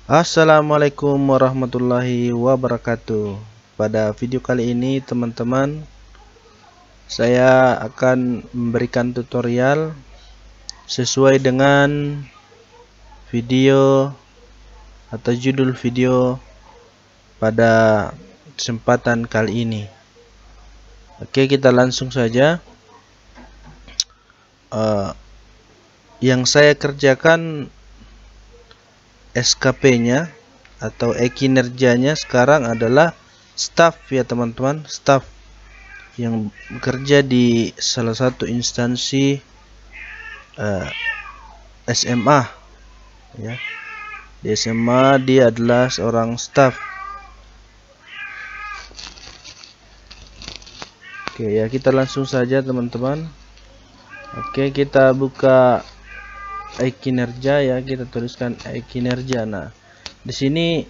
Assalamualaikum warahmatullahi wabarakatuh. Pada video kali ini teman-teman, saya akan memberikan tutorial sesuai dengan video atau judul video pada kesempatan kali ini. Oke, kita langsung saja. Yang saya kerjakan SKP-nya atau kinerjanya sekarang adalah staff ya teman-teman, staff yang bekerja di salah satu instansi SMA ya. Di SMA dia adalah seorang staff. Oke ya, kita langsung saja teman-teman. Oke, kita buka kinerja ya, kita tuliskan kinerja. Nah, di sini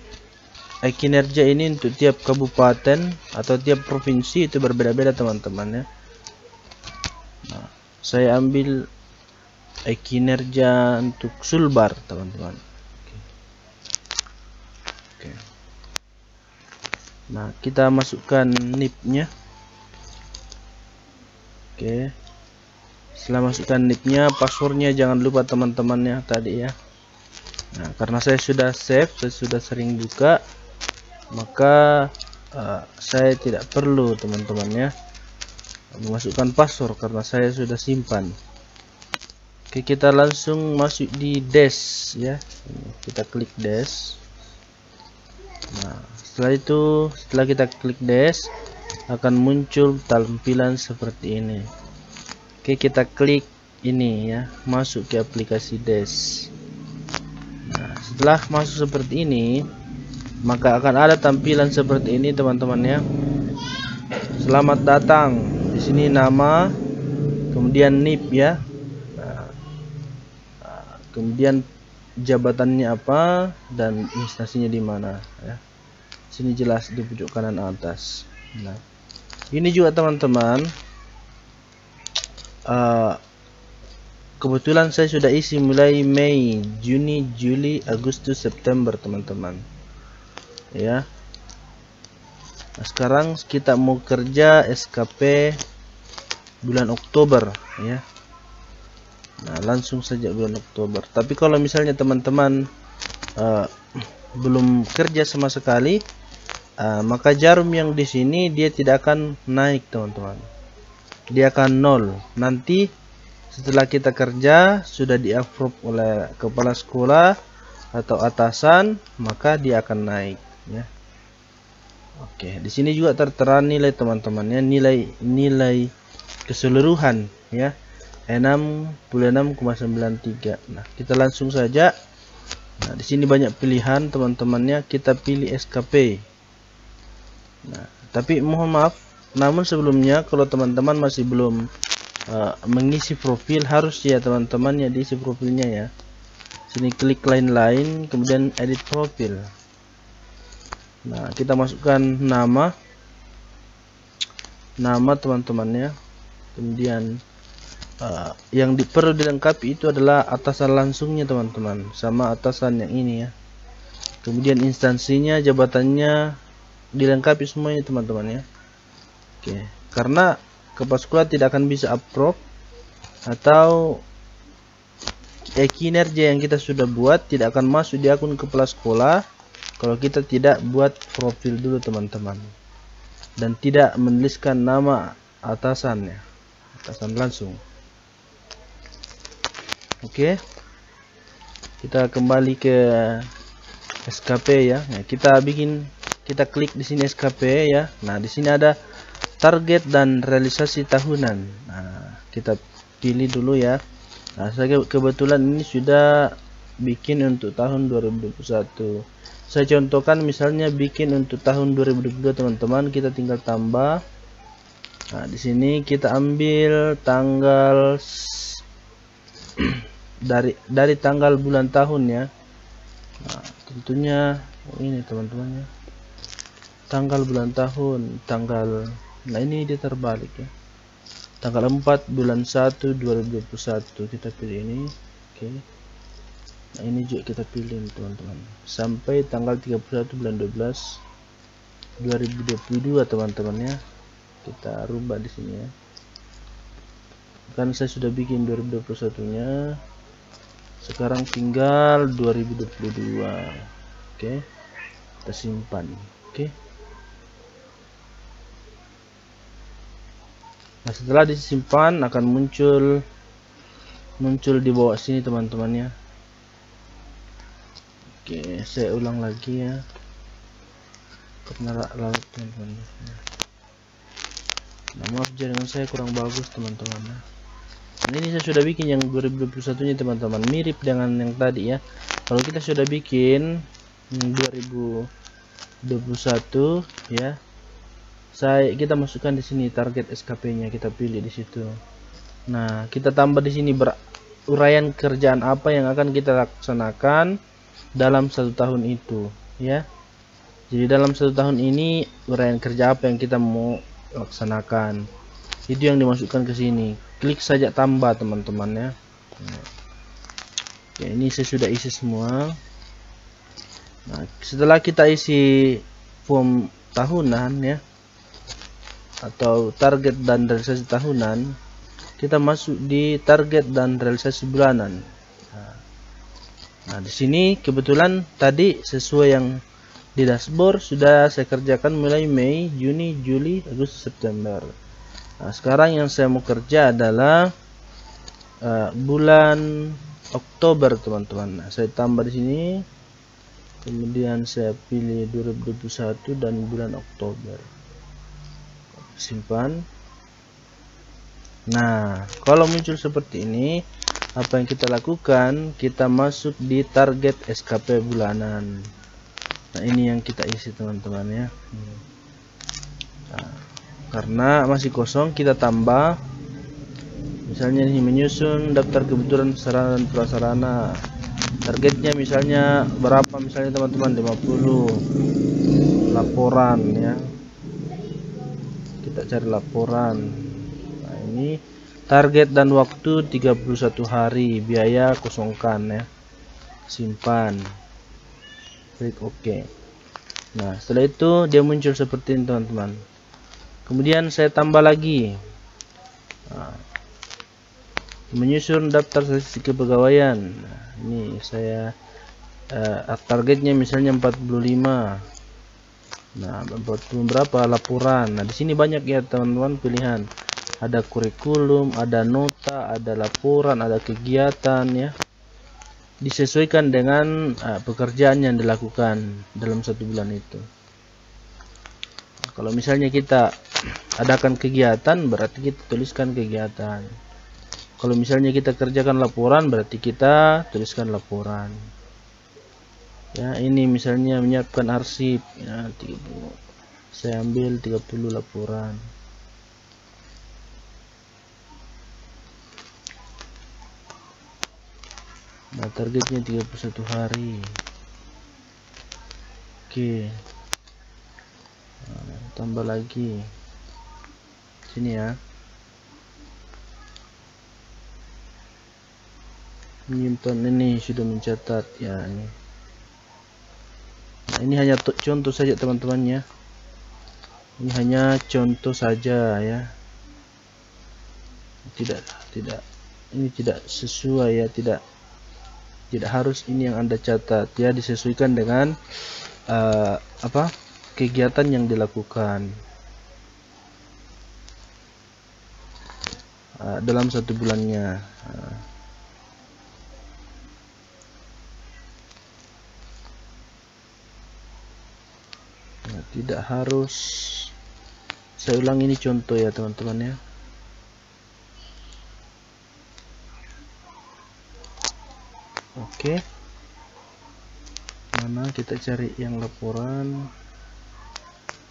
kinerja ini untuk tiap kabupaten atau tiap provinsi itu berbeda-beda teman-teman ya. Nah, saya ambil kinerja untuk Sulbar teman-teman. Oke. Nah, kita masukkan NIP-nya. Oke. Setelah masukkan nicknya, passwordnya jangan lupa teman-teman ya tadi ya. Nah, karena saya sudah save, saya sudah sering buka, maka saya tidak perlu teman-teman ya memasukkan password karena saya sudah simpan. Oke, kita langsung masuk di dash ya. Kita klik dash. Nah, setelah kita klik dash, akan muncul tampilan seperti ini. Oke, kita klik ini ya, masuk ke aplikasi dash. Nah, setelah masuk seperti ini, maka akan ada tampilan seperti ini teman-teman ya. Selamat datang. Di sini nama, kemudian NIP ya. Nah, kemudian jabatannya apa dan instansinya di mana ya. Sini jelas di pojok kanan atas. Nah, ini juga teman-teman. Kebetulan saya sudah isi mulai Mei, Juni, Juli, Agustus, September teman-teman ya. Nah, sekarang kita mau kerja SKP bulan Oktober ya. Nah, langsung saja bulan Oktober. Tapi kalau misalnya teman-teman belum kerja sama sekali, maka jarum yang di sini dia tidak akan naik teman-teman. Dia akan 0. Nanti setelah kita kerja sudah di-approve oleh kepala sekolah atau atasan, maka dia akan naik ya. Oke, di sini juga tertera nilai teman-teman ya, nilai keseluruhan ya, 66,93. Nah, kita langsung saja. Nah, di sini banyak pilihan teman-temannya, kita pilih SKP. Nah, tapi mohon maaf, namun sebelumnya kalau teman-teman masih belum mengisi profil, harus ya teman-teman ya diisi profilnya ya. Sini klik lain-lain, kemudian edit profil. Nah, kita masukkan nama teman-teman ya. Kemudian yang perlu dilengkapi itu adalah atasan langsungnya teman-teman, sama atasan yang ini ya. Kemudian instansinya, jabatannya dilengkapi semuanya teman-teman ya. Oke, karena kepala sekolah tidak akan bisa approve atau kinerja yang kita sudah buat tidak akan masuk di akun kepala sekolah kalau kita tidak buat profil dulu teman-teman, dan tidak menuliskan nama atasannya, atasan langsung. Oke, kita kembali ke SKP ya. Nah, kita klik di sini SKP ya. Nah, di sini ada target dan realisasi tahunan. Nah, kita pilih dulu ya. Nah, saya kebetulan ini sudah bikin untuk tahun 2021. Saya contohkan misalnya bikin untuk tahun 2022 teman-teman, kita tinggal tambah. Nah, di sini kita ambil tanggal dari tanggal bulan tahun ya. Nah, tentunya ini teman-teman ya. Tanggal bulan tahun, tanggal. Nah, ini dia terbalik ya. tanggal 4 bulan 1 2021 kita pilih ini. Oke. Nah, ini juga kita pilih teman-teman, sampai tanggal 31 bulan 12 2022 teman-teman ya. Kita rubah di sini ya, kan saya sudah bikin 2021 nya, sekarang tinggal 2022. Oke, kita simpan. Oke, nah setelah disimpan akan muncul di bawah sini teman-teman ya. Oke, saya ulang lagi ya, karena lalat teman-teman. Nah, maaf jaringan saya kurang bagus teman-teman ya. Nah, ini saya sudah bikin yang 2021 nya teman-teman, mirip dengan yang tadi ya. Kalau kita sudah bikin 2021 ya, kita masukkan di sini target SKP nya, kita pilih di situ. Nah, kita tambah di sini uraian kerjaan apa yang akan kita laksanakan dalam 1 tahun itu ya. Jadi dalam 1 tahun ini uraian kerja apa yang kita mau laksanakan, itu yang dimasukkan ke sini. Klik saja tambah teman-teman ya. Oke, ini saya sudah isi semua. Nah, setelah kita isi form tahunan ya, atau target dan realisasi tahunan, kita masuk di target dan realisasi bulanan. Nah, di sini kebetulan tadi sesuai yang di dashboard sudah saya kerjakan mulai Mei, Juni, Juli, Agustus, September. Nah, sekarang yang saya mau kerja adalah bulan Oktober teman-teman. Nah, saya tambah di sini, kemudian saya pilih 2021 dan bulan Oktober. Simpan. Nah, kalau muncul seperti ini, apa yang kita lakukan? Kita masuk di target SKP bulanan. Nah, ini yang kita isi teman-teman ya. Nah, karena masih kosong, kita tambah. Misalnya ini menyusun daftar kebutuhan sarana dan prasarana. Targetnya misalnya berapa? Misalnya teman-teman 50 laporan ya. Kita cari laporan. Nah, ini target dan waktu 31 hari, biaya kosongkan ya. Simpan. Klik OK. Nah, setelah itu dia muncul seperti ini teman-teman. Kemudian saya tambah lagi. Nah, menyusun daftar statistik kepegawaian. Nah, ini saya targetnya misalnya 45. Nah, 40 berapa laporan. Nah, di sini banyak ya teman-teman pilihan. Ada kurikulum, ada nota, ada laporan, ada kegiatan ya. Disesuaikan dengan pekerjaan yang dilakukan dalam 1 bulan itu. Nah, kalau misalnya kita adakan kegiatan, berarti kita tuliskan kegiatan. Kalau misalnya kita kerjakan laporan, berarti kita tuliskan laporan. Ya, ini misalnya menyiapkan arsip ya, 30. Saya ambil 30 laporan. Nah, targetnya 31 hari. Oke. Nah, tambah lagi. Sini ya. Menyimpan ini sudah mencatat ya ini. Nah, ini hanya contoh saja teman-teman ya. Ini hanya contoh saja ya. Tidak ini tidak sesuai ya, tidak harus ini yang Anda catat ya, disesuaikan dengan kegiatan yang dilakukan dalam 1 bulannya. Tidak harus, saya ulang, ini contoh ya teman-teman ya. Oke, mana kita cari yang laporan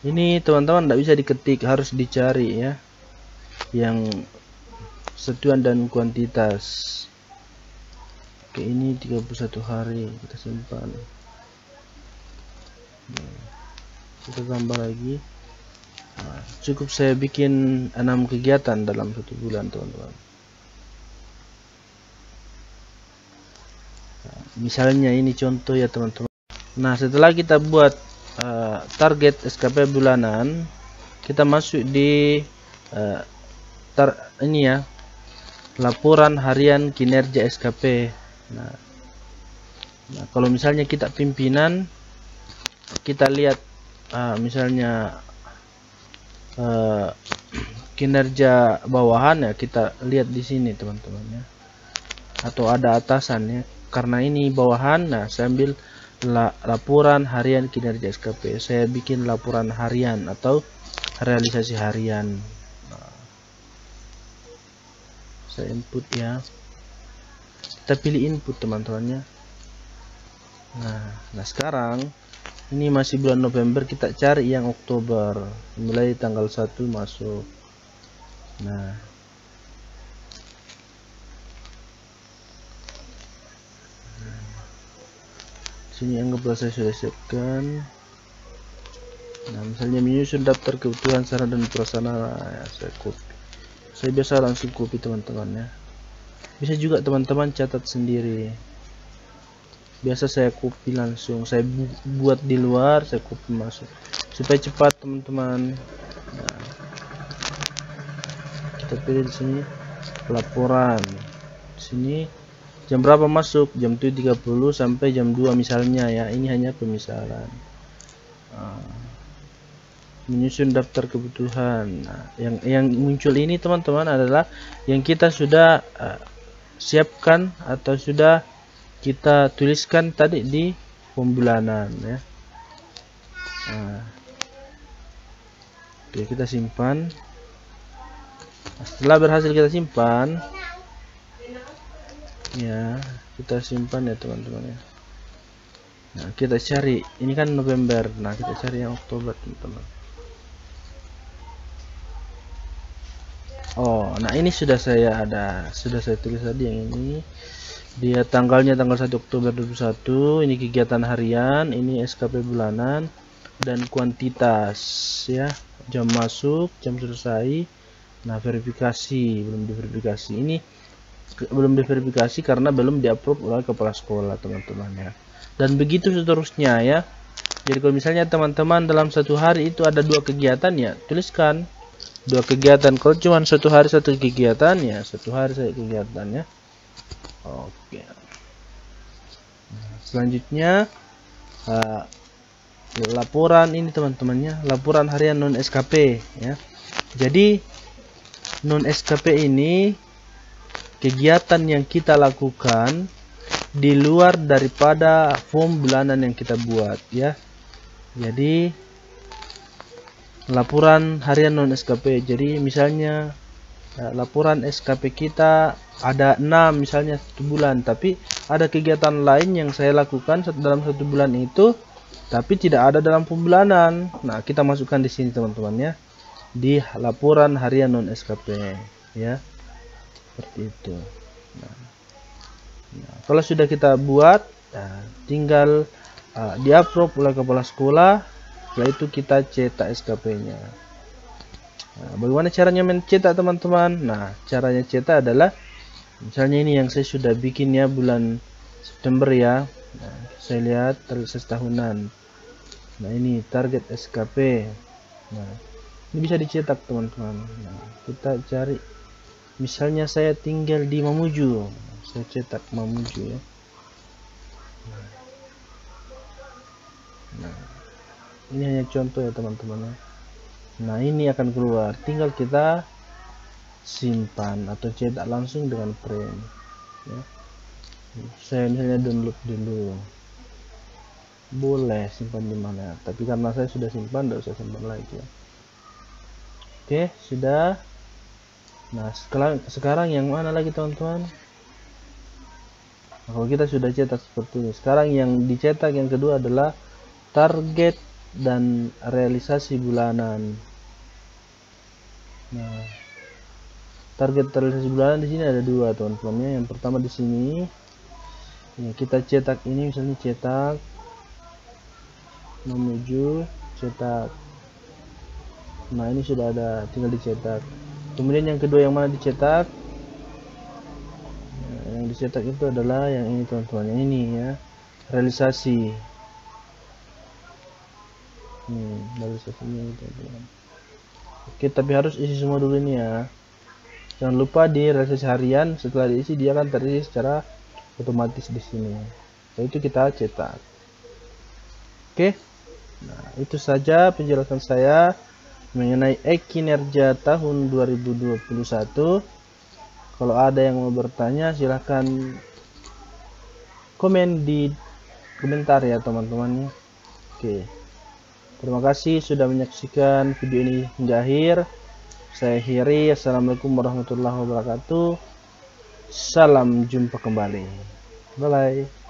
ini teman-teman, tidak bisa diketik, harus dicari ya, yang satuan dan kuantitas. Oke, ini 31 hari, kita simpan. Kita tambah lagi. Nah, cukup saya bikin 6 kegiatan dalam 1 bulan, teman-teman. Nah, misalnya ini contoh ya, teman-teman. Nah, setelah kita buat target SKP bulanan, kita masuk di ini ya, laporan harian kinerja SKP. Nah, kalau misalnya kita pimpinan, kita lihat misalnya kinerja bawahan ya, kita lihat di sini, teman-teman ya, atau ada atasan ya. Karena ini bawahan, nah saya ambil laporan harian kinerja SKP. Saya bikin laporan harian atau realisasi harian. Nah, saya input ya, kita pilih input, teman-teman ya. Nah sekarang ini masih bulan November, kita cari yang Oktober, mulai tanggal 1 masuk. Nah, sini anggaplah saya sudah siapkan. Nah, misalnya menyusun daftar kebutuhan sarana dan prasarana, ya, saya biasa langsung copy, teman-teman ya. Bisa juga teman-teman catat sendiri. Biasa saya copy langsung, saya buat di luar, saya copy masuk supaya cepat, teman-teman. Nah, kita pilih di sini laporan. Di sini jam berapa masuk, jam 7.30 sampai jam 2 misalnya ya. Ini hanya pemisalan. Menyusun daftar kebutuhan. Nah, yang muncul ini, teman-teman, adalah yang kita sudah siapkan atau sudah kita tuliskan tadi di pembulanan ya. Nah, oke, kita simpan. Setelah berhasil kita simpan ya, kita simpan ya, teman-teman ya. Nah, kita cari, ini kan November, nah kita cari yang Oktober, teman-teman. Oh, nah ini sudah saya tulis tadi yang ini. Dia tanggalnya tanggal 1 Oktober 2021. Ini kegiatan harian, ini SKP bulanan, dan kuantitas ya, jam masuk, jam selesai. Nah, verifikasi belum diverifikasi. Ini belum diverifikasi karena belum diapprove oleh kepala sekolah, teman-teman ya. Dan begitu seterusnya ya. Jadi kalau misalnya teman-teman dalam 1 hari itu ada 2 kegiatan ya, tuliskan 2 kegiatan. Kalau cuma 1 hari 1 kegiatan ya, 1 hari 1 kegiatan ya. Oke. Nah, selanjutnya laporan ini, teman-temannya, laporan harian non SKP ya. Jadi non SKP ini kegiatan yang kita lakukan di luar daripada form bulanan yang kita buat ya. Jadi laporan harian non SKP. Jadi misalnya laporan SKP kita ada 6 misalnya 1 bulan, tapi ada kegiatan lain yang saya lakukan dalam 1 bulan itu tapi tidak ada dalam pembulanan. Nah, kita masukkan di sini, teman-teman ya, di laporan harian non SKP ya, seperti itu. Nah, kalau sudah kita buat, tinggal di-approve oleh kepala sekolah. Setelah itu kita cetak SKP-nya. Nah, bagaimana caranya mencetak, teman-teman? Nah, caranya cetak adalah misalnya ini yang saya sudah bikin ya, bulan September ya. Nah, saya lihat target setahunan. Nah, ini target SKP. Nah, ini bisa dicetak, teman-teman. Nah, kita cari, misalnya saya tinggal di Mamuju, saya cetak Mamuju ya. Nah, ini hanya contoh ya, teman-teman. Nah, ini akan keluar, tinggal kita simpan atau cetak langsung dengan print ya. Saya misalnya download dulu, boleh simpan di mana, tapi karena saya sudah simpan, tidak usah simpan lagi ya. Oke, sudah. Nah, sekarang yang mana lagi, teman-teman? Nah, kalau kita sudah cetak seperti ini, sekarang yang dicetak yang kedua adalah target dan realisasi bulanan. Nah, target realisasi bulanan di sini ada 2, teman-teman. Yang pertama di sini ya, kita cetak ini, misalnya cetak Mamuju, cetak Nah, ini sudah ada, tinggal dicetak. Kemudian yang kedua, yang mana dicetak? Nah, yang dicetak itu adalah yang ini teman-teman, yang ini ya, realisasi. Realisasinya ini teman-teman. Oke, tapi harus isi semua dulu ini ya. Jangan lupa di realisasi harian, setelah diisi dia akan terisi secara otomatis di sini. Setelah itu kita cetak. Oke. Nah, itu saja penjelasan saya mengenai kinerja tahun 2021. Kalau ada yang mau bertanya, silahkan komen di komentar ya teman-teman. Oke. Terima kasih sudah menyaksikan video ini hingga akhir. Saya akhiri. Assalamualaikum warahmatullahi wabarakatuh. Salam jumpa kembali. Bye bye.